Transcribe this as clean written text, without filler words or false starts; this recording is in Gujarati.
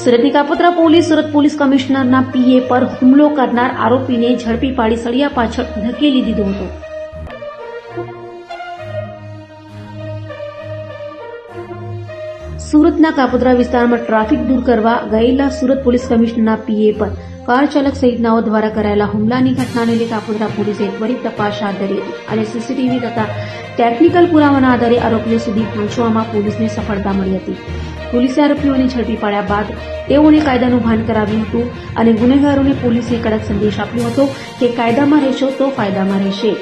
સુરતની કાપોદ્રા પોલીસ સુરત પોલીસ કમિશનરના પીએ પર હુમલો કરનાર આરોપીને ઝડપી પાડી સળિયા પાછળ ધકેલી દીધો હતો. સુરતના કાપોદ્રા વિસ્તારમાં ટ્રાફિક દૂર કરવા ગયેલા સુરત પોલીસ કમિશનરના પીએ પર કાર ચાલક સહિતનાઓ દ્વારા કરાયેલા હુમલાની ઘટનાને લઈ કાપોદ્રા પોલીસે ત્વરિત તપાસ હાથ ધરી હતી અને સીસીટીવી તથા ટેકનિકલ પુરાવાના આધારે આરોપીઓ સુધી પહોંચવામાં પોલીસને સફળતા મળી હતી. પોલીસે આરોપીઓને ઝડપી પાડ્યા બાદ તેઓને કાયદાનું ભાન કરાવ્યું હતું અને ગુનેગારોને પોલીસે કડક સંદેશ આપ્યો હતો કે કાયદામાં રહેશો તો ફાયદામાં રહેશે.